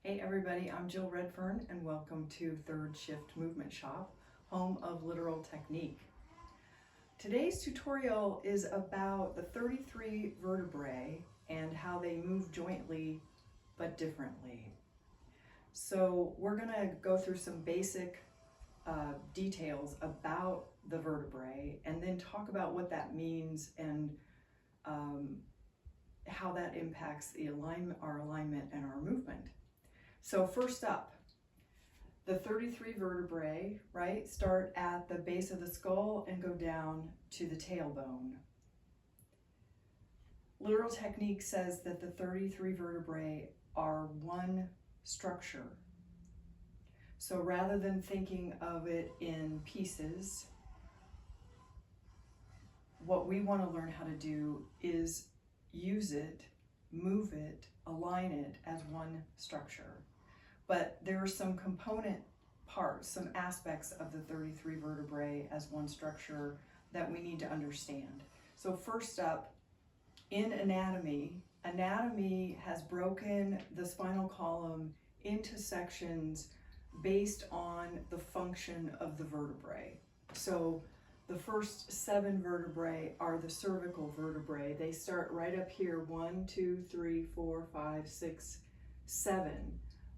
Hey everybody, I'm Jill Redfern and welcome to Third Shift Movement Shop, home of literal technique. Today's tutorial is about the 33 vertebrae and how they move jointly but differently. So we're going to go through some basic details about the vertebrae and then talk about what that means and how that impacts our alignment and our movement. So first up, the 33 vertebrae, right, start at the base of the skull and go down to the tailbone. Literal technique says that the 33 vertebrae are one structure. So rather than thinking of it in pieces, what we want to learn how to do is use it, move it, align it as one structure. But there are some component parts, some aspects of the 33 vertebrae as one structure that we need to understand. So first up, in anatomy has broken the spinal column into sections based on the function of the vertebrae. So the first 7 vertebrae are the cervical vertebrae. They start right up here, 1, 2, 3, 4, 5, 6, 7.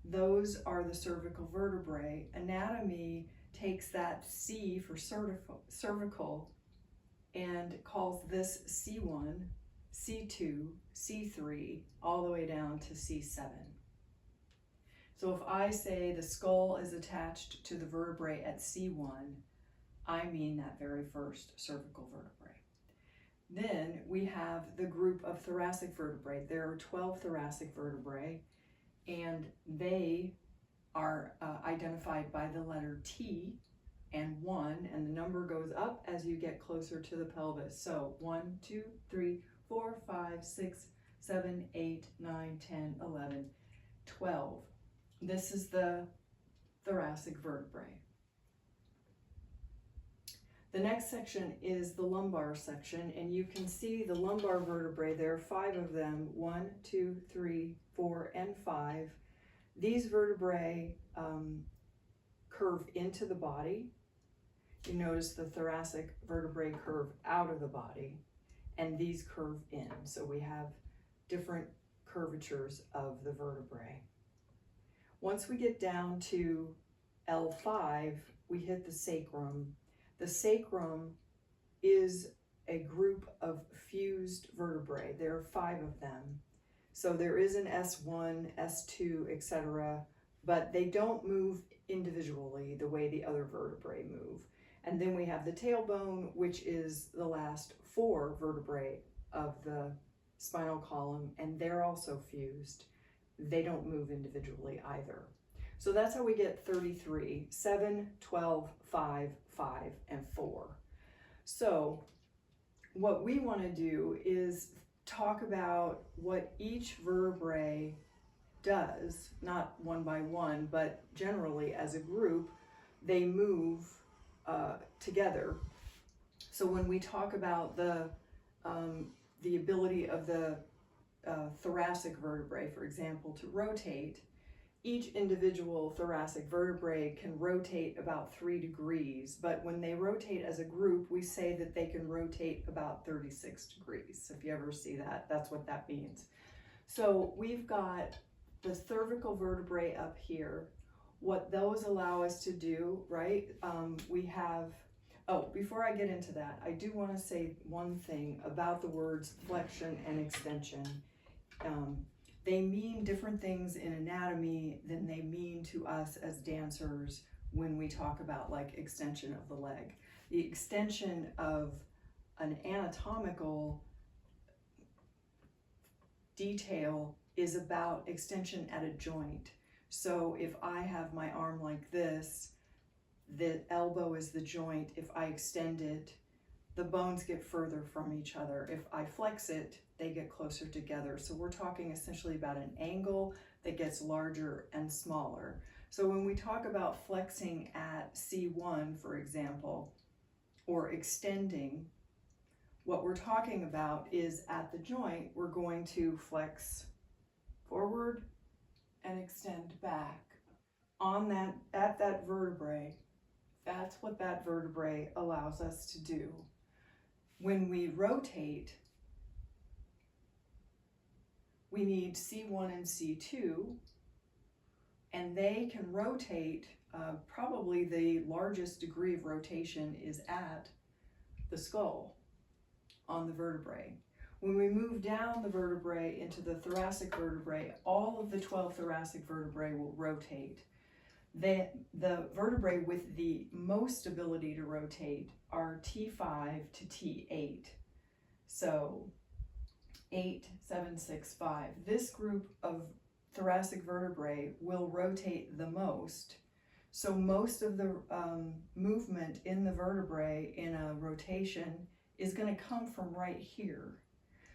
Those are the cervical vertebrae. Anatomy takes that C for cervical and calls this C1, C2, C3, all the way down to C7. So if I say the skull is attached to the vertebrae at C1, I mean that very first cervical vertebrae. Then we have the group of thoracic vertebrae. There are 12 thoracic vertebrae, and they are identified by the letter T and 1, and the number goes up as you get closer to the pelvis. So 1, 2, 3, 4, 5, 6, 7, 8, 9, 10, 11, 12. This is the thoracic vertebrae. The next section is the lumbar section, and you can see the lumbar vertebrae. There are 5 of them, 1, 2, 3, 4, and 5. These vertebrae curve into the body. You notice the thoracic vertebrae curve out of the body, and these curve in. So we have different curvatures of the vertebrae. Once we get down to L5, we hit the sacrum. The sacrum is a group of fused vertebrae. There are 5 of them. So there is an S1, S2, etc., but they don't move individually the way the other vertebrae move. And then we have the tailbone, which is the last 4 vertebrae of the spinal column, and they're also fused. They don't move individually either. So that's how we get 33, 7, 12, 5, 5, and 4. So what we want to do is talk about what each vertebrae does, not one by one, but generally as a group, they move together. So when we talk about the ability of the thoracic vertebrae, for example, to rotate, each individual thoracic vertebrae can rotate about 3 degrees, but when they rotate as a group, we say that they can rotate about 36 degrees. So if you ever see that, that's what that means. So we've got the cervical vertebrae up here. What those allow us to do, right? We have, before I get into that, I do want to say one thing about the words flexion and extension. They mean different things in anatomy than they mean to us as dancers when we talk about like extension of the leg. The extension of an anatomical detail is about extension at a joint. So if I have my arm like this, the elbow is the joint. If I extend it, the bones get further from each other. If I flex it, they get closer together. So we're talking essentially about an angle that gets larger and smaller. So when we talk about flexing at C1, for example, or extending, what we're talking about is at the joint, we're going to flex forward and extend back on that, at that vertebrae. That's what that vertebrae allows us to do. When we rotate, we need C1 and C2, and they can rotate, probably the largest degree of rotation is at the skull on the vertebrae. When we move down the vertebrae into the thoracic vertebrae, all of the 12 thoracic vertebrae will rotate. The vertebrae with the most ability to rotate are T5 to T8. So 8, 7, 6, 5. This group of thoracic vertebrae will rotate the most. So most of the movement in the vertebrae in a rotation is going to come from right here.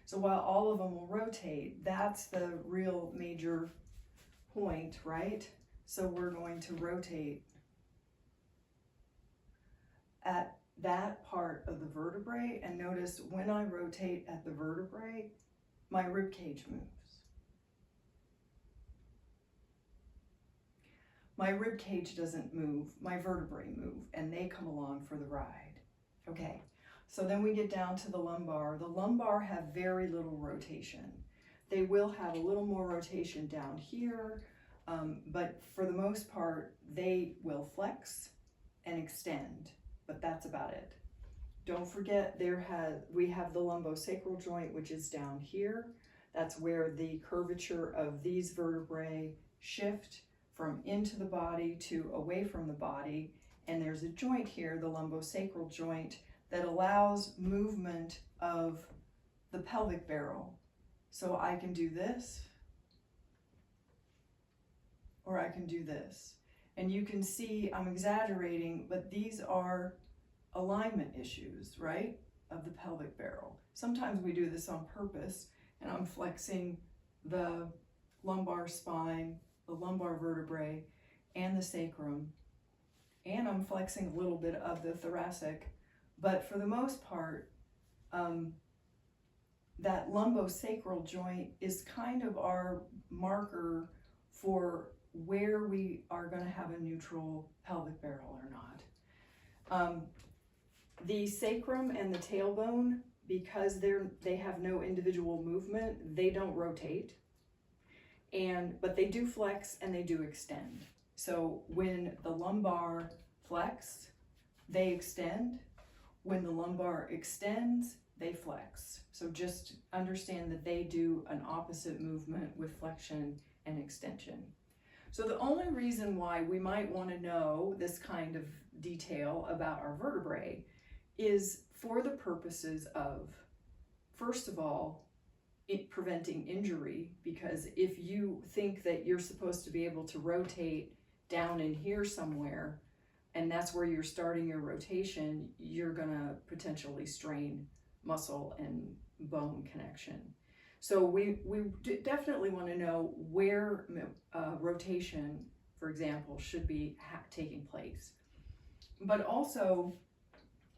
So while all of them will rotate, that's the real major point, right? So we're going to rotate at that part of the vertebrae, and notice when I rotate at the vertebrae, my rib cage moves. My rib cage doesn't move, my vertebrae move, and they come along for the ride. Okay, so then we get down to the lumbar. The lumbar have very little rotation. They will have a little more rotation down here, but for the most part, they will flex and extend, but that's about it. Don't forget, we have the lumbosacral joint, which is down here. That's where the curvature of these vertebrae shift from into the body to away from the body. And there's a joint here, the lumbosacral joint, that allows movement of the pelvic barrel. So I can do this, or I can do this. And you can see I'm exaggerating, but these are alignment issues, right, of the pelvic barrel. Sometimes we do this on purpose, and I'm flexing the lumbar spine, the lumbar vertebrae, and the sacrum, and I'm flexing a little bit of the thoracic, but for the most part, that lumbosacral joint is kind of our marker for where we are going to have a neutral pelvic barrel or not. The sacrum and the tailbone, because they have no individual movement, they don't rotate, but they do flex and they do extend. So when the lumbar flex, they extend. When the lumbar extends, they flex. So just understand that they do an opposite movement with flexion and extension. So the only reason why we might want to know this kind of detail about our vertebrae is for the purposes of, first of all, preventing injury, because if you think that you're supposed to be able to rotate down in here somewhere, and that's where you're starting your rotation, you're going to potentially strain muscle and bone connection. So we definitely want to know where rotation, for example, should be taking place. But also,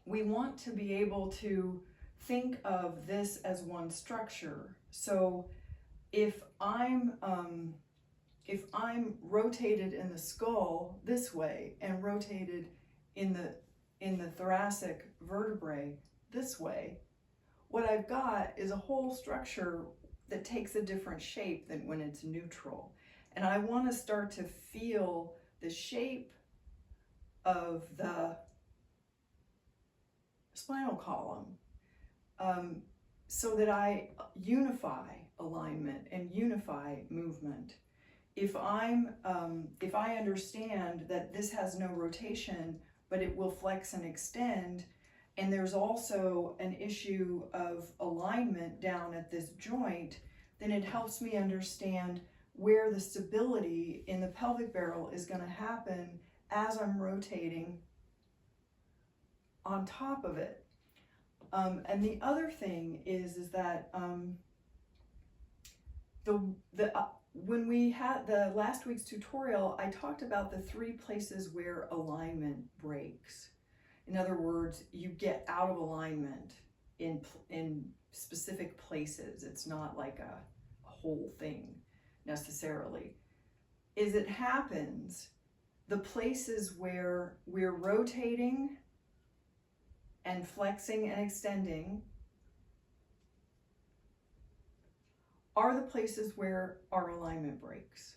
we want to be able to think of this as one structure. So if I'm rotated in the skull this way and rotated in the thoracic vertebrae this way, what I've got is a whole structure that takes a different shape than when it's neutral. And I want to start to feel the shape of the spinal column so that I unify alignment and unify movement. If I understand that this has no rotation, but it will flex and extend, and there's also an issue of alignment down at this joint, then it helps me understand where the stability in the pelvic barrel is going to happen as I'm rotating on top of it. And the other thing is that when we had the last week's tutorial, I talked about the 3 places where alignment breaks. In other words, you get out of alignment in specific places. It's not like a whole thing necessarily. is it happens, the places where we're rotating and flexing and extending are the places where our alignment breaks.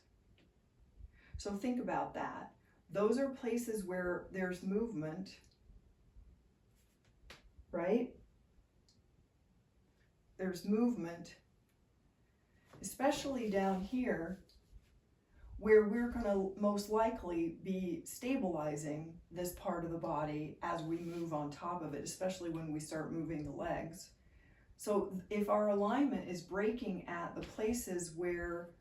So think about that. Those are places where there's movement, right? There's movement, especially down here, where we're going to most likely be stabilizing this part of the body as we move on top of it, especially when we start moving the legs. So if our alignment is breaking at the places where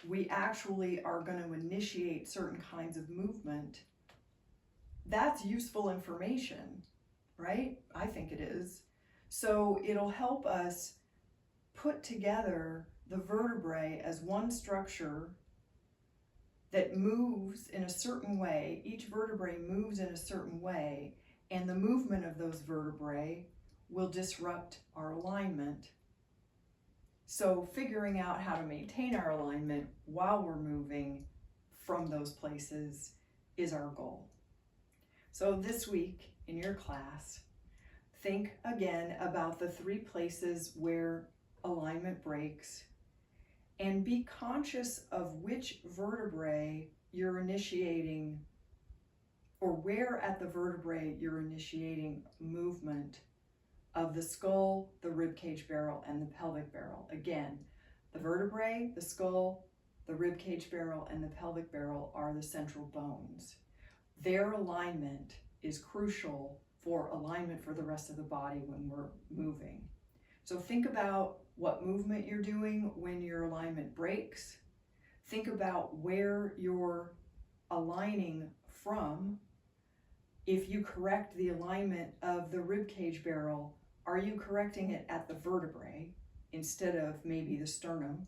we actually are going to initiate certain kinds of movement, that's useful information, right? I think it is. So it'll help us put together the vertebrae as one structure that moves in a certain way. Each vertebrae moves in a certain way, and the movement of those vertebrae will disrupt our alignment. So figuring out how to maintain our alignment while we're moving from those places is our goal. So this week in your class, think again about the 3 places where alignment breaks, and be conscious of which vertebrae you're initiating, or where at the vertebrae you're initiating movement of the skull, the ribcage barrel, and the pelvic barrel. Again, the vertebrae, the skull, the ribcage barrel, and the pelvic barrel are the central bones. Their alignment is crucial for alignment for the rest of the body when we're moving. So think about what movement you're doing when your alignment breaks. Think about where you're aligning from. If you correct the alignment of the ribcage barrel, are you correcting it at the vertebrae instead of maybe the sternum?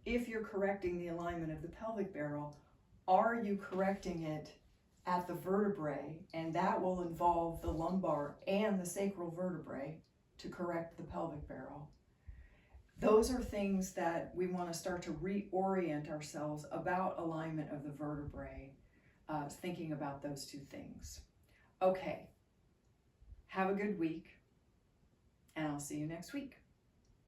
If you're correcting the alignment of the pelvic barrel, are you correcting it at the vertebrae? And that will involve the lumbar and the sacral vertebrae to correct the pelvic barrel. Those are things that we want to start to reorient ourselves about alignment of the vertebrae, thinking about those 2 things. Okay, have a good week, and I'll see you next week.